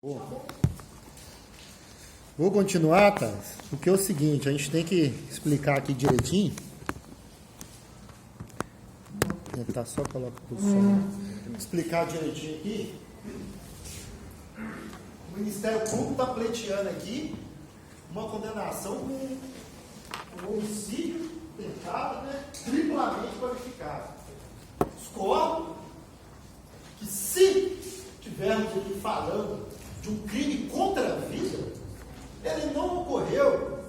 Vou continuar, tá? Porque é o seguinte, a gente tem que explicar aqui direitinho. Vou tentar só colocar o som. Explicar direitinho aqui. O Ministério Público está pleiteando aqui uma condenação com um homicídio tentado, né? Triplamente qualificado. Discordo que se estivermos aqui falando de um crime contra a vida, ele não ocorreu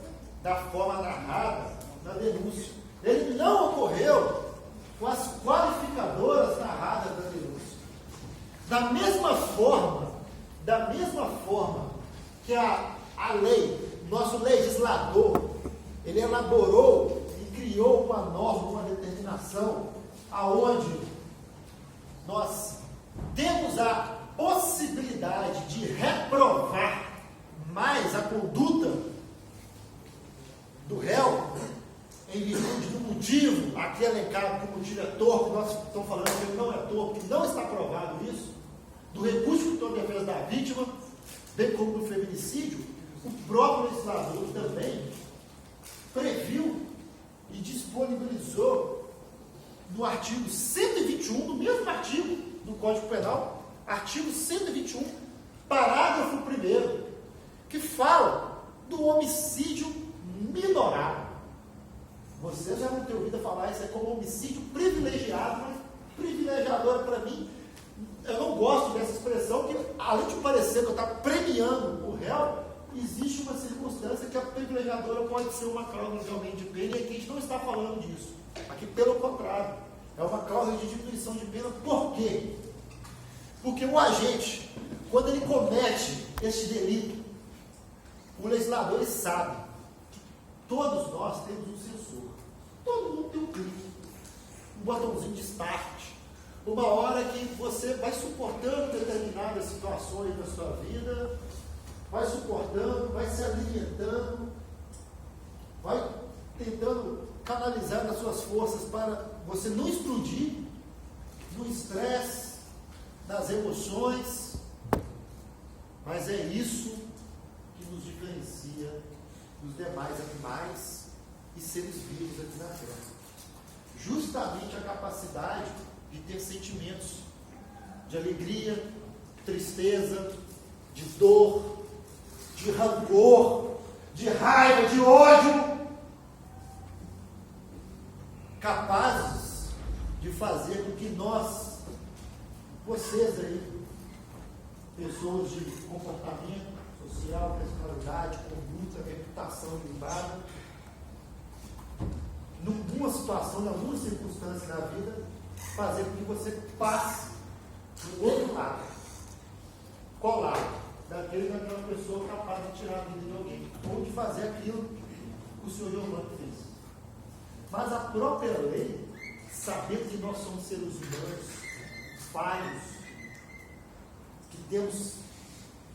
da forma narrada na denúncia. Ele não ocorreu com as qualificadoras narradas da denúncia. Da mesma forma que a lei, nosso legislador, ele elaborou e criou uma norma, uma determinação, aonde nós temos a possibilidade de reprovar mais a conduta do réu em virtude do motivo, aqui elencado como motivo é torpe, que nós estamos falando que ele não é torpe, que não está provado isso, do recurso de defesa da vítima, bem como do feminicídio, o próprio legislador também previu e disponibilizou no artigo 121, no mesmo artigo do Código Penal, artigo 121, parágrafo 1º, que fala do homicídio minorado. Vocês já vão ter ouvido falar isso é como homicídio privilegiado, mas privilegiador para mim, eu não gosto dessa expressão, que além de parecer que eu estou premiando o réu, existe uma circunstância que a privilegiadora pode ser uma cláusula de aumento de pena, e aqui a gente não está falando disso. Aqui, pelo contrário, é uma cláusula de diminuição de pena. Por quê? Porque o agente, quando ele comete este delito, o legislador sabe que todos nós temos um sensor. Todo mundo tem um clique, um botãozinho de start. Uma hora que você vai suportando determinadas situações na sua vida, vai suportando, vai se alimentando, vai tentando canalizar as suas forças para você não explodir no estresse, nas emoções, mas é isso que nos diferencia dos demais animais e seres vivos aqui na Terra. Justamente a capacidade de ter sentimentos de alegria, tristeza, de dor, de rancor, de raiva, de ódio, capazes de fazer com que nós, vocês aí, pessoas de comportamento social, personalidade, conduta, reputação ilibada, numa situação, em alguma circunstância da vida, fazer com que você passe do outro lado. Qual lado? Daquela pessoa capaz de tirar a vida de alguém, ou de fazer aquilo que o senhor Giovanni fez. Mas a própria lei, sabendo que nós somos seres humanos, falhos, que temos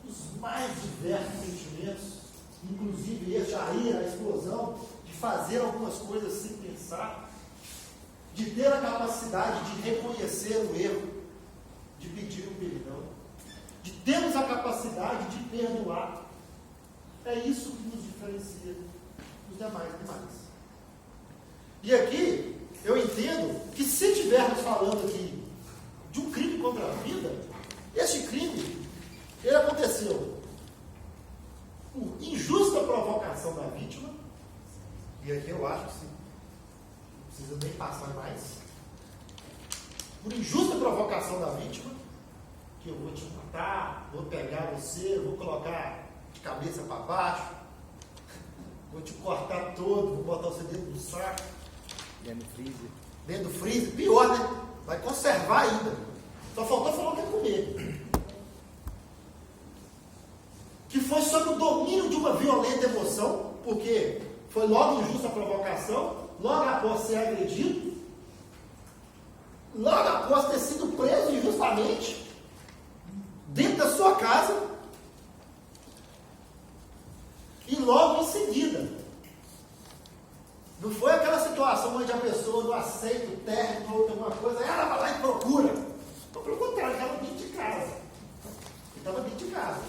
os mais diversos sentimentos, inclusive a ira, a explosão, de fazer algumas coisas sem pensar, de ter a capacidade de reconhecer o erro, de pedir um perdão, de termos a capacidade de perdoar. É isso que nos diferencia dos demais animais. E aqui, eu entendo que se estivermos falando aqui de um crime contra a vida, este crime, ele aconteceu por injusta provocação da vítima, e aqui eu acho que não precisa nem passar mais, por injusta provocação da vítima, que eu vou te matar, vou pegar você, vou colocar de cabeça para baixo, vou te cortar todo, vou botar você dentro do saco, Dentro do freezer. dentro do freezer, pior, né? Vai conservar ainda. Só faltou falar que é comer. Que foi sob o domínio de uma violenta emoção, porque foi logo injusta a provocação, logo após ser agredido, logo após ter sido preso injustamente, dentro da sua casa, e logo em seguida. Não foi aquela situação onde a pessoa não aceita o término ou alguma coisa, ela vai lá e procura. Não, pelo contrário, ela estava dentro de casa. Ele estava dentro de casa.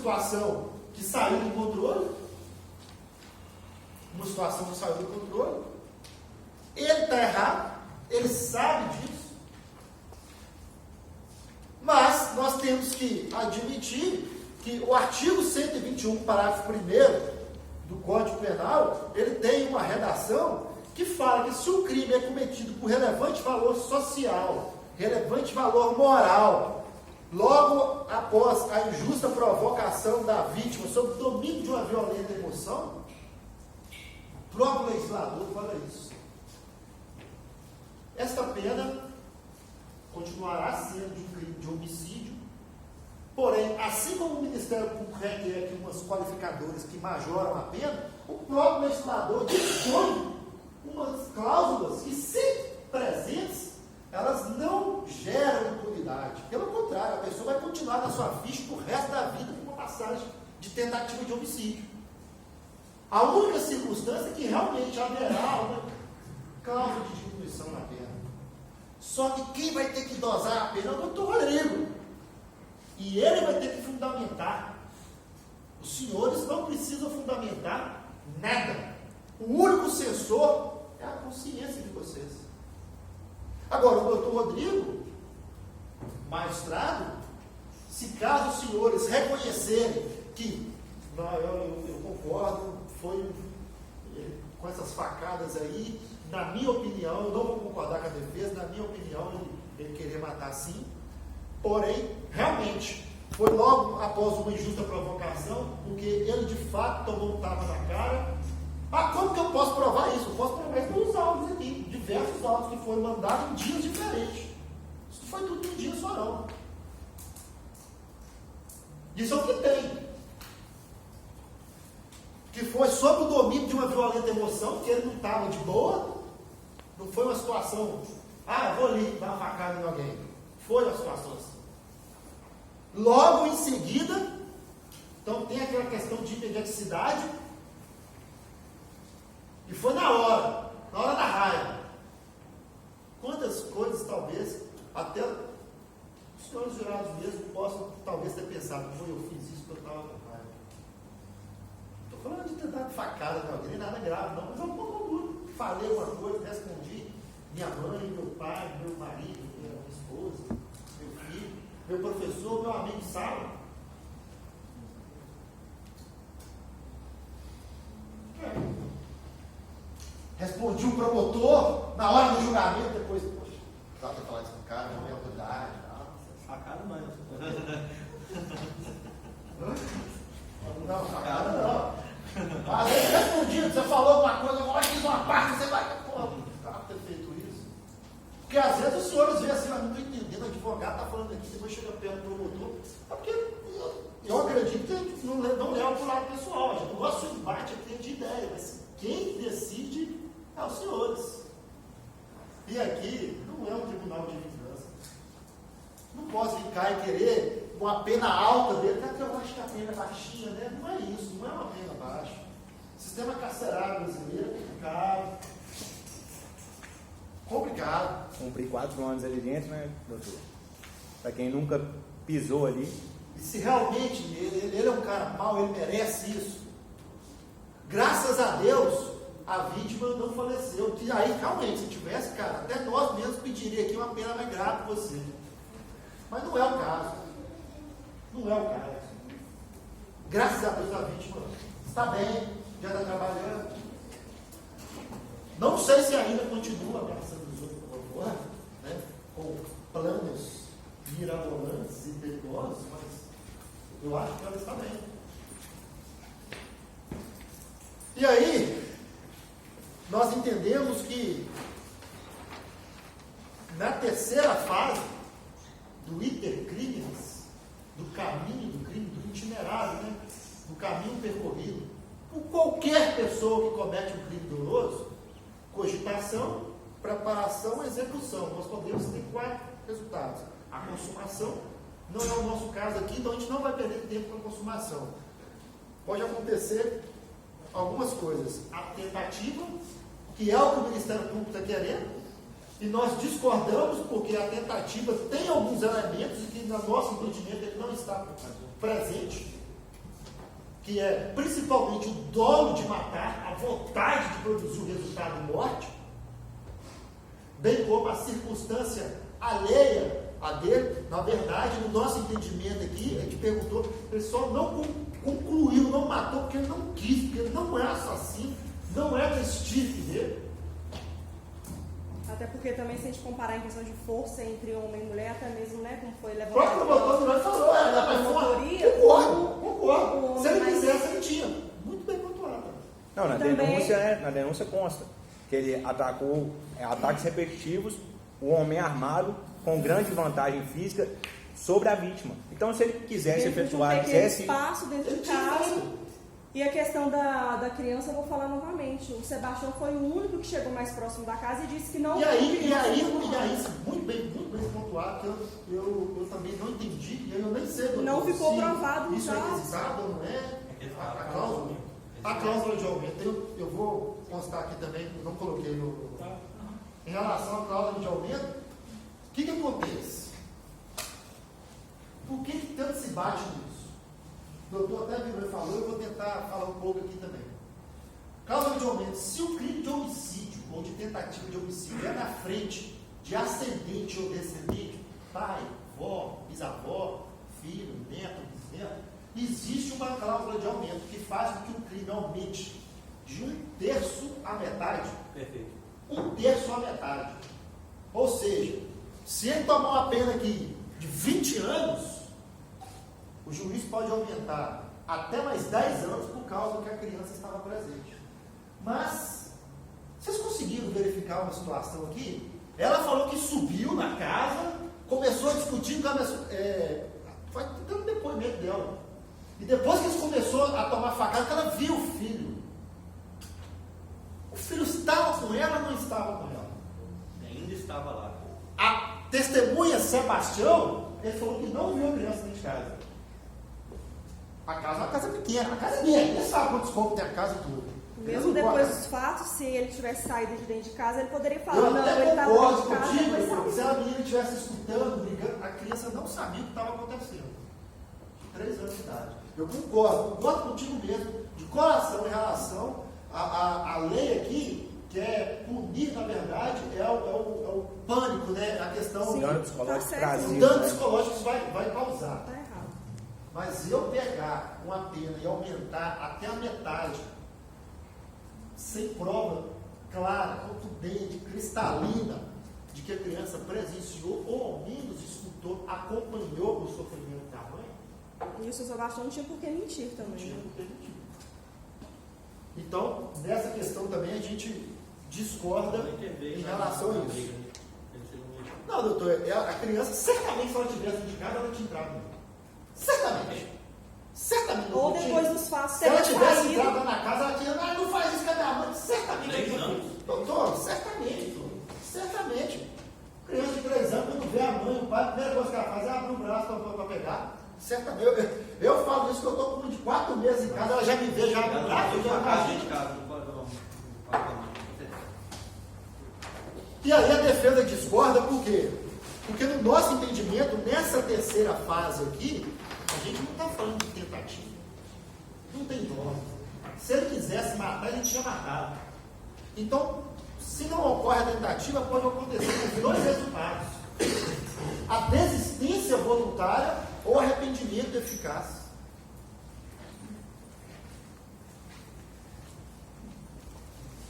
situação que saiu do controle, ele está errado, ele sabe disso, mas nós temos que admitir que o artigo 121, parágrafo 1º do Código Penal, ele tem uma redação que fala que se o crime é cometido por relevante valor social, relevante valor moral, logo após a injusta provocação da vítima sob o domínio de uma violenta emoção, o próprio legislador fala isso. Esta pena continuará sendo de um crime de homicídio, porém, assim como o Ministério Público requer aqui umas qualificadoras que majoram a pena, o próprio legislador dispõe umas cláusulas que, se presentes, elas não geram impunidade. Pelo contrário, a pessoa vai continuar na sua ficha pro resto da vida com uma passagem de tentativa de homicídio. A única circunstância é que realmente haverá uma cláusula de diminuição na pena. Só que quem vai ter que dosar a pena é o doutor Rodrigo. E ele vai ter que fundamentar. Os senhores não precisam fundamentar nada. O único censor é a consciência de vocês. Agora, o doutor Rodrigo, magistrado, se caso os senhores reconhecerem que, não, eu concordo, foi com essas facadas aí, na minha opinião, eu não vou concordar com a defesa, na minha opinião, ele queria matar sim, porém, realmente, foi logo após uma injusta provocação, porque ele de fato tomou um tapa na cara. Ah, como que eu posso provar isso? Eu posso provar isso pelos áudios aqui, diversos áudios que foram mandados em dias diferentes. Isso não foi tudo em um dia só não. Isso é o que tem. Que foi sob o domínio de uma violenta emoção, que ele não estava de boa, não foi uma situação, eu vou ali dar uma facada em alguém. Foi uma situação assim. Logo em seguida, então tem aquela questão de imediaticidade, e foi na hora da raiva. Quantas coisas talvez, até os senhores jurados mesmo possam talvez ter pensado, eu fiz isso porque eu estava com raiva. Estou falando de ter dado facada em alguém, nada grave não, mas é um pouco duro. Falei uma coisa, respondi, minha mãe, meu pai, meu marido, minha esposa, meu filho, meu professor, meu amigo de sala. Respondi um promotor na hora do julgamento, depois, poxa, dá para falar isso com o cara, não é autoridade. Facada não. Não, facada não. Às vezes respondido, você falou alguma coisa, eu fiz uma parte, você vai. Pô, tá ter feito isso. Porque às vezes os senhores veem assim, não estou entendendo, o advogado está falando aqui, depois chega perto do promotor. É porque eu acredito que não leva para o lado pessoal. O nosso embate aqui é de ideia, mas quem decide é os senhores. E aqui não é um tribunal de vingança. Não posso ficar e querer uma pena alta dele, porque eu acho que a pena é baixinha, né? Não é isso, não é uma pena baixa. O sistema carcerário brasileiro é complicado. Cumprir 4 anos ali dentro, né, doutor? Para quem nunca pisou ali. E se realmente ele é um cara mau, ele merece isso. Graças a Deus, a vítima não faleceu. Que aí, realmente, se tivesse, cara, até nós mesmos pediríamos aqui uma pena mais grave para você. Mas não é o caso. Não é o caso. Graças a Deus, a vítima está bem, já está trabalhando. Não sei se ainda continua ameaçando os outros, né, com planos mirabolantes e perigosos, mas eu acho que ela está bem. E aí, nós entendemos que na terceira fase do iter criminis, do caminho do crime, do itinerário, né, do caminho percorrido, por qualquer pessoa que comete um crime doloso, cogitação, preparação e execução. Nós podemos ter 4 resultados. A consumação não é o nosso caso aqui, então a gente não vai perder tempo com a consumação. Pode acontecer algumas coisas. A tentativa, que é o que o Ministério Público está querendo, e nós discordamos porque a tentativa tem alguns elementos e que, no nosso entendimento, ele não está presente. que é principalmente o dolo de matar, a vontade de produzir o resultado de morte, bem como a circunstância alheia a dele. Na verdade, no nosso entendimento aqui, a gente perguntou, ele só não concluiu, não matou porque ele não quis, porque ele não é assassino, não é desse tipo dele. Até porque também, se a gente comparar em questão de força entre homem e mulher, até mesmo, né, como foi O levantado próprio promotor do falou, concordo. Se ele quisesse, ele tinha. Muito bem pontuado. Não, na Também- denúncia consta que ele atacou ataques repetitivos, o homem armado, com grande vantagem física sobre a vítima. Então, se ele quisesse dentro de um efetuar, pequeno quisesse... espaço dentro Ele de tinha casa. feito. E a questão da criança, eu vou falar novamente. O Sebastião foi o único que chegou mais próximo da casa e disse que não... E aí, muito bem pontuado, que eu também não entendi, e eu nem sei, doutor, Não ficou se provado, isso tá? é requisitado ou não é. A cláusula de aumento, eu vou constar aqui também, eu não coloquei em relação à cláusula de aumento, o que acontece? Por que tanto se bate nisso? O doutor até virou e falou, eu vou tentar falar um pouco aqui também. Cláusula de aumento, se o crime de homicídio ou de tentativa de homicídio é na frente de ascendente ou descendente, pai, avó, bisavó, filho, neto, bisneto, existe uma cláusula de aumento que faz com que o crime aumente de 1/3 à metade. Perfeito. 1/3 à metade. Ou seja, se ele tomar uma pena aqui de 20 anos, o juiz pode aumentar até mais 10 anos por causa que a criança estava presente. Mas, vocês conseguiram verificar uma situação aqui? Ela falou que subiu na casa, começou a discutir, foi dando depoimento dela. E depois que eles começaram a tomar facada, ela viu o filho. O filho estava com ela ou não estava com ela? Ainda estava lá. A testemunha Sebastião, ele falou que não viu a criança dentro de casa. A casa é uma casa pequena, a casa é minha, ele sabe quantos cômodos tem a casa e tudo. Mesmo depois dos fatos, se ele tivesse saído de dentro de casa, ele poderia falar, Eu não, até ele estava concordo dentro de casa, contigo, depois se saiu. a menina estivesse escutando, brigando, a criança não sabia o que estava acontecendo. De 3 anos de idade. Eu concordo contigo mesmo, de coração, em relação à lei aqui, que é punir, na verdade, é o pânico, né? A questão Sim, O dano tá psicológico certo. trazido, o dano né? psicológico que isso vai causar. Tá errado. Mas eu pegar uma pena e aumentar até a metade, sem prova clara, contundente, cristalina, de que a criança presenciou ou ao menos escutou, acompanhou o sofrimento da mãe, E o seu Sebastião não tinha por que mentir não também. tinha né? por que mentir. Então, nessa questão também a gente discorda em relação a isso. Não, doutor, a criança, certamente, se ela tivesse indicado, ela tinha entrado nele. Certamente. Certamente. Ou não depois tinha. dos fatos, Se ela teria tivesse saído. entrado na casa, ela tinha, não faz isso com a minha mãe. Certamente. 3 anos? Doutor, certamente. Doutor. Certamente. Criança de 3 anos, quando vê a mãe, o pai, a primeira coisa que ela faz é abrir o braço para pegar. Certamente. Eu falo isso que eu estou com uma de 4 meses em casa, ela já me vê, já abre o braço, já imagina. E aí a defesa discorda por quê? Porque no nosso entendimento, nessa terceira fase aqui, a gente não está falando de tentativa. Não tem dó. Se ele quisesse matar, ele tinha matado. Então, se não ocorre a tentativa, pode acontecer com 2 resultados. A desistência voluntária ou arrependimento eficaz.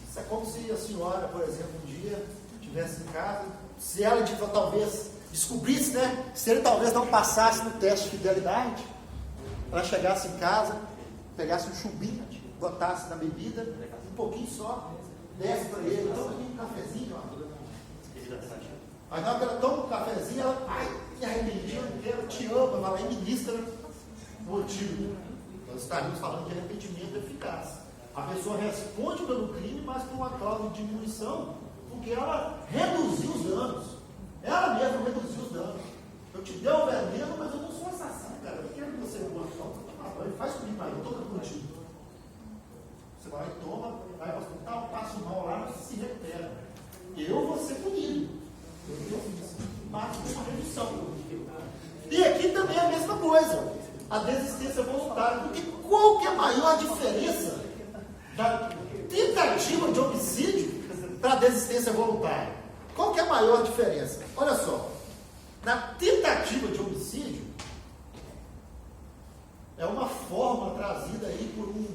Isso é como se a senhora, por exemplo, um dia estivesse em casa, se ela talvez descobrisse, né? Se ele talvez não passasse no teste de fidelidade, ela chegasse em casa, pegasse um chumbinho, botasse na bebida, um pouquinho só, desse para ele, toma aqui um cafezinho, ó. Aí na hora que ela toma um cafezinho, ela, ai, me arrependi, eu não quero, te amo, ela vai e ministra o motivo. Nós estaríamos falando de arrependimento eficaz. A pessoa responde pelo crime, mas com uma cláusula de diminuição, porque ela reduziu os danos. Ela mesma reduziu os danos. Eu te dei o veneno, mas eu não sou assassino, cara. Eu quero que você voa só. Ele faz comigo, aí, eu estou contigo. Você vai e toma, vai ao hospital, passa o mal lá, mas se recupera. Eu vou ser punido. Eu fiz. Mas com uma redução. E aqui também é a mesma coisa. a desistência voluntária. Porque qual que é a maior diferença da tentativa de homicídio para a desistência voluntária? Qual que é a maior diferença? Olha só, na tentativa de homicídio, é uma fórmula trazida aí por um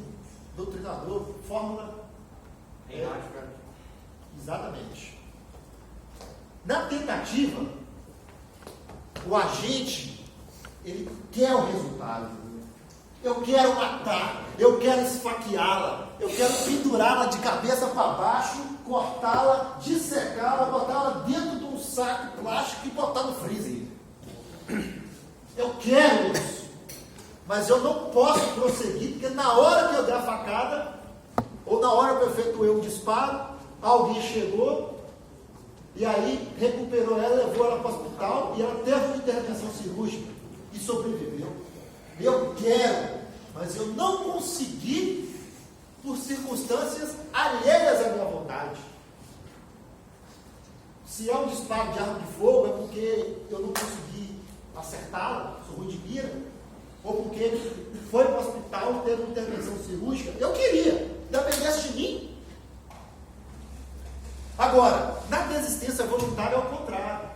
doutrinador, fórmula... Exatamente. Na tentativa, o agente, ele quer o resultado. Eu quero matar, eu quero esfaqueá-la, eu quero pendurá-la de cabeça para baixo, cortá-la, dissecá-la, botá-la dentro de um saco plástico e botar no freezer. Eu quero isso. Mas eu não posso prosseguir, porque na hora que eu der a facada, ou na hora que eu efetuei um disparo, alguém chegou, e aí recuperou ela, levou ela para o hospital, e ela teve uma intervenção cirúrgica, e sobreviveu. Eu quero, mas eu não consegui, por circunstâncias alheias à minha vontade. Se é um disparo de arma de fogo, é porque eu não consegui acertá-la, sou ruim de mira, ou porque ele foi para o hospital e teve uma intervenção cirúrgica. Eu queria, dependesse de mim. Agora, na desistência voluntária é o contrário.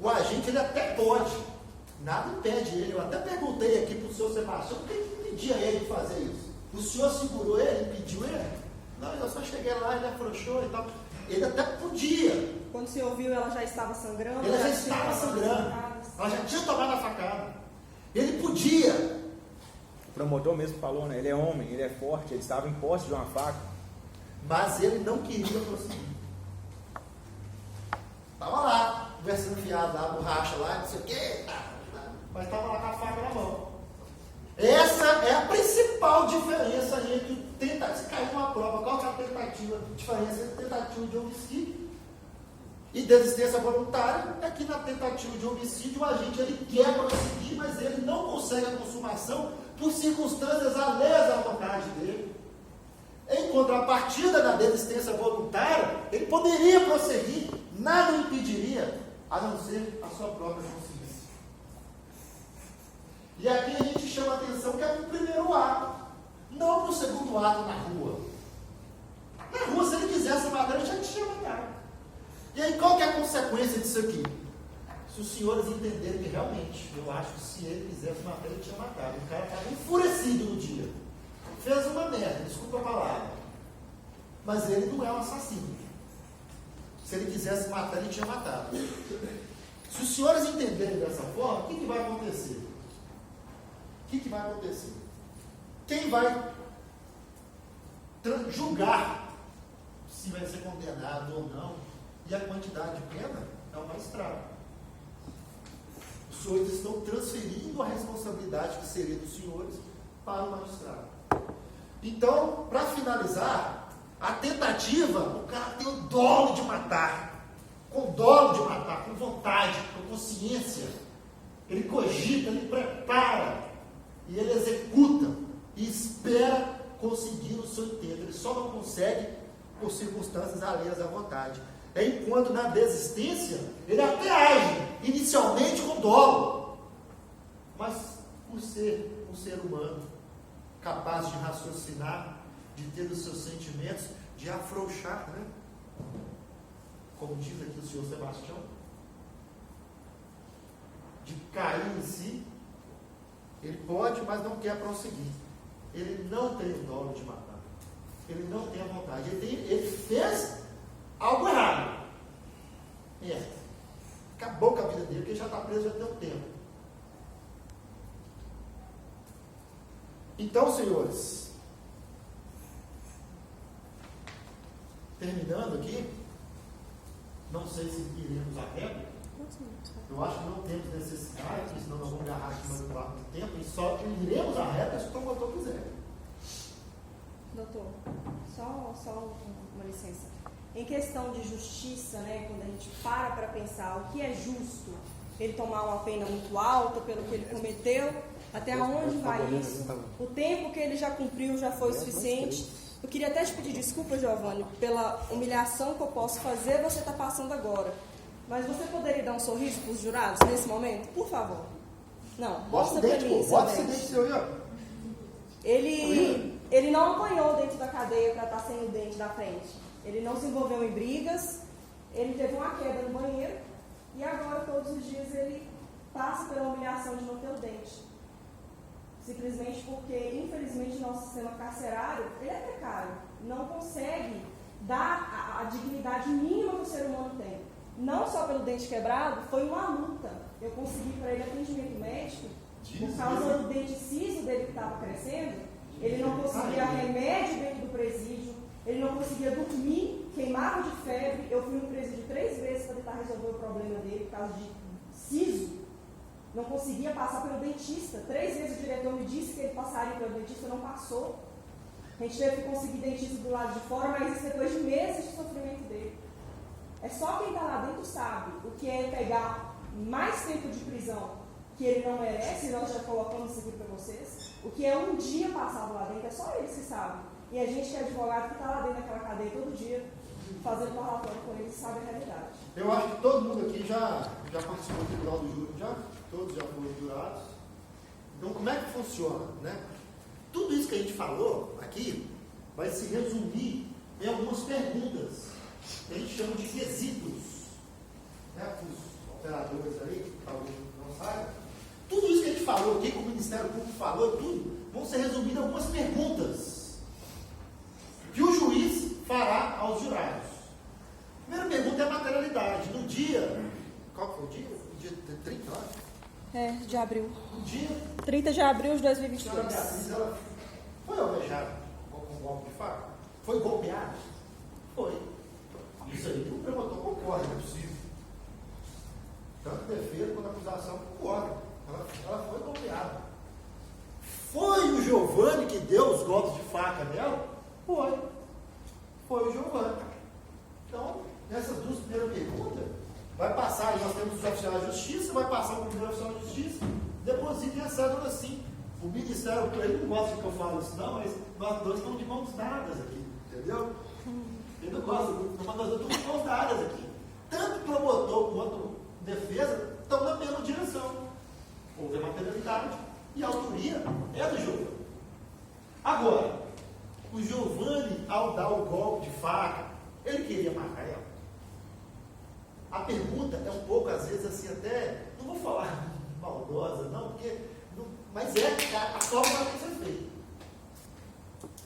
O agente, ele até pode, nada impede ele. Eu até perguntei aqui para o senhor Sebastião, o que impedia ele de fazer isso? O senhor segurou ele, impediu ele? Não, eu só cheguei lá, ele afrouxou e tal. Ele até podia. Quando você ouviu, ela já estava sangrando? Ela já estava sangrando. Ela já tinha tomado a facada. Ele podia. O promotor mesmo falou, né? Ele é homem, ele é forte, ele estava em posse de uma faca. Mas ele não queria prosseguir. Estava lá, conversando fiado lá, borracha lá, não sei o quê. Mas estava lá com a faca na mão. Essa é a principal diferença entre tentar. Se cair numa prova, qual que é a diferença entre tentativa de homicídio e desistência voluntária? É que na tentativa de homicídio o agente ele quer prosseguir, mas ele não consegue a consumação por circunstâncias alheias à vontade dele. Em contrapartida, na desistência voluntária, ele poderia prosseguir, nada o impediria, a não ser a sua própria consciência. E aqui a gente chama a atenção que é para o primeiro ato, não para o segundo ato na rua. Na rua, se ele quisesse matar, ele já tinha matado. E aí, qual que é a consequência disso aqui? Se os senhores entenderem que realmente, eu acho que se ele quisesse matar, ele tinha matado. O cara estava enfurecido no dia. Fez uma merda, desculpa a palavra. Mas ele não é um assassino. Se ele quisesse matar, ele tinha matado. Se os senhores entenderem dessa forma, o que vai acontecer? O que vai acontecer? Quem vai julgar se vai ser condenado ou não, e a quantidade de pena, é o magistrado. Os senhores estão transferindo a responsabilidade que seria dos senhores para o magistrado. Então, para finalizar, a tentativa, o cara tem o dolo de matar, com dolo de matar, com vontade, com consciência. Ele cogita, ele prepara, e ele executa, e espera conseguir o seu intento. Ele só não consegue por circunstâncias alheias à vontade. Enquanto na desistência, ele até age, inicialmente com dolo, mas por ser um ser humano, capaz de raciocinar, de ter os seus sentimentos, de afrouxar, né? Como diz aqui o senhor Sebastião, de cair em si, ele pode, mas não quer prosseguir. Ele não tem o dolo de matar. Ele não tem a vontade. Ele fez algo errado. Acabou com a vida dele, porque ele já está preso já tem um tempo. Então, senhores, terminando aqui, não sei se iremos a réplica. Eu acho que não temos necessidade, porque senão nós vamos agarrar aqui mais um quarto de tempo, e só iremos a réplica se o doutor quiser. Doutor, só uma licença. Em questão de justiça, né, quando a gente para pensar o que é justo, ele tomar uma pena muito alta pelo que ele cometeu, até onde vai isso? O tempo que ele já cumpriu já foi o suficiente. Eu queria até te pedir desculpa, Giovanni, pela humilhação que eu posso fazer, você está passando agora. Mas você poderia dar um sorriso para os jurados nesse momento? Por favor. Não, Bota mostra o pra dente, mim pô. seu Bota esse dente. dente seu aí, ó. Ele não apanhou dentro da cadeia para estar sem o dente da frente. Ele não se envolveu em brigas, ele teve uma queda no banheiro e agora todos os dias ele passa pela humilhação de não ter o dente. Simplesmente porque, infelizmente, nosso sistema carcerário ele é precário, não consegue dar a dignidade mínima que o ser humano tem. Não só pelo dente quebrado, foi uma luta. Eu consegui para ele atendimento médico. Por causa do dente ciso dele que estava crescendo, ele não conseguia remédio dentro do presídio, ele não conseguia dormir, queimava de febre. Eu fui no presídio 3 vezes para tentar resolver o problema dele por causa de siso. Não conseguia passar pelo dentista. 3 vezes o diretor me disse que ele passaria pelo dentista, não passou. A gente teve que conseguir dentista do lado de fora, mas isso depois de meses de sofrimento dele. É só quem está lá dentro sabe o que é pegar mais tempo de prisão que ele não merece, e nós já colocamos isso aqui para vocês. O que é um dia passado lá dentro, é só eles que sabem. E a gente que é advogado que está lá dentro daquela cadeia todo dia, fazendo parlatório com eles, sabe a realidade. Eu acho que todo mundo aqui já participou do tribunal do júri, todos já foram jurados. Então, como é que funciona, né? Tudo isso que a gente falou aqui vai se resumir em algumas perguntas que a gente chama de quesitos, né? Os operadores aí, talvez não saibam. Tudo isso que a gente falou aqui, que o Ministério Público falou, tudo, vão ser resumidas em algumas perguntas que o juiz fará aos jurados. A primeira pergunta é a materialidade. No dia, qual que foi o dia? O dia 30, eu acho. De abril. No dia, 30 de abril de a senhora 2023. Beatriz, ela foi alvejada com golpe de faca? Foi golpeada? Foi. Isso aí o promotor concorda, não é possível. Tanto a defesa quanto a acusação concordam. Ela foi golpeada. Foi o Giovanni que deu os golpes de faca nela? Foi. Foi o Giovanni. Então, nessas duas primeiras perguntas, vai passar, nós temos os oficiais de justiça, vai passar o primeiro oficial de justiça, deposita a cédula assim. O Ministério, ele não gosta que eu fale isso não, mas nós dois estamos de mãos dadas aqui, entendeu? Ele não gosta muito, mas nós dois estamos de mãos dadas aqui. Tanto promotor quanto defesa estão na mesma direção. Houve a materialidade e a autoria é do Giovanni. Agora, o Giovanni, ao dar o golpe de faca, ele queria matar ela. A pergunta é um pouco, às vezes, assim, até, não vou falar maldosa, não, porque, mas a forma vai ter que ser feita.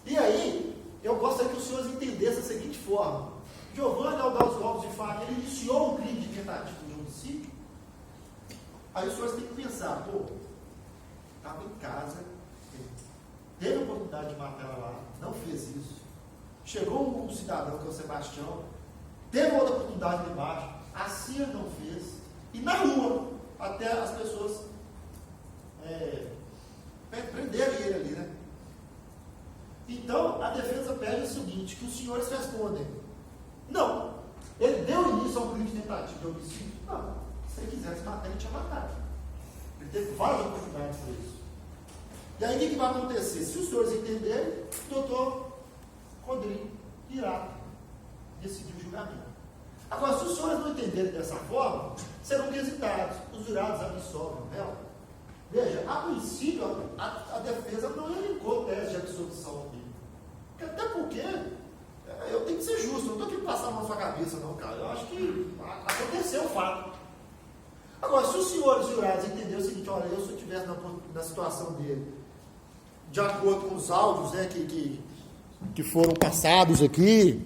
E aí, eu gostaria que os senhores entendessem da seguinte forma: Giovanni, ao dar os golpes de faca, ele iniciou um crime de tentativa de homicídio. Aí os senhores têm que pensar, pô, estava em casa, teve a oportunidade de matar ela lá, não fez isso. Chegou um cidadão, que é o Sebastião, teve outra oportunidade ali embaixo, assim ele não fez. E na rua, até as pessoas prenderem ele ali, né? Então, a defesa pede o seguinte, que os senhores respondem: não, ele deu início a um crime de tentativa de homicídio? Não, se ele quisesse matar, ele tinha matado. Ele teve várias oportunidades para isso. E aí, o que vai acontecer? Se os senhores entenderem, o doutor Rodrigo irá decidir o julgamento. Agora, se os senhores não entenderem dessa forma, serão quesitados. Os jurados absolvem o réu. Veja, a princípio, a defesa não elencou tese de absolvição aqui. Até porque, eu tenho que ser justo, eu não estou aqui para passar a mão na sua cabeça, não, cara. Eu acho que aconteceu o fato. Agora, se os senhores jurados entenderem o seguinte: olha, eu se eu estivesse na situação dele, de acordo com os áudios, né, que foram passados aqui,